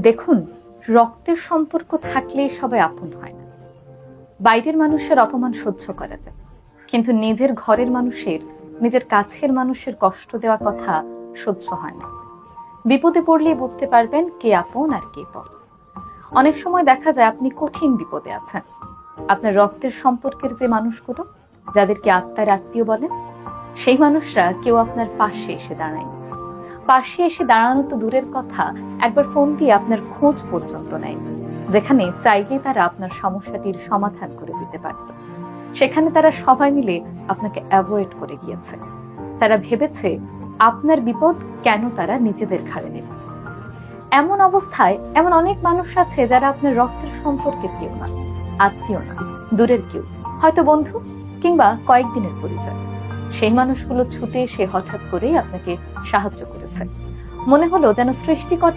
দেখুন, রক্তের সম্পর্ক থাকলেই সবাই আপন হয় না। বাইরের মানুষের অপমান সহ্য করা যায়, কিন্তু নিজের ঘরের মানুষের, নিজের কাছের মানুষের কষ্ট দেওয়া কথা সহ্য হয় না। বিপদে পড়লেই বুঝতে পারবেন কে আপন আর কে পর। অনেক সময় দেখা যায় আপনি কঠিন বিপদে আছেন, আপনার রক্তের সম্পর্কের যে মানুষগুলো, যাদেরকে আত্মার আত্মীয় বলেন, সেই মানুষরা কেউ আপনার পাশে এসে দাঁড়ায়। পাশে এসে দাঁড়ানো তো দূরের কথা, একবার ফোন দিয়ে আপনার খোঁজ পর্যন্ত নেয়। যেখানে চাইলে তারা আপনার সমস্যাটির সমাধান করে দিতে পারত, সেখানে তারা সবাই মিলে আপনাকে অ্যাভয়েড করে গিয়েছে। তারা ভেবেছে আপনার বিপদ কেন তারা নিজেদের ঘাড়ে নেবে। এমন অবস্থায় এমন অনেক মানুষ আছে যারা আপনার রক্তের সম্পর্কের কেউ না, আত্মীয় না, দূরের কেউ, হয়তো বন্ধু কিংবা কয়েকদিনের পরিচয়। সেই মানুষগুলো ছুটে এসে হঠাৎ করেই আপনাকে সাহায্য করেছে। মনে হলো যেন সৃষ্টিকর্তা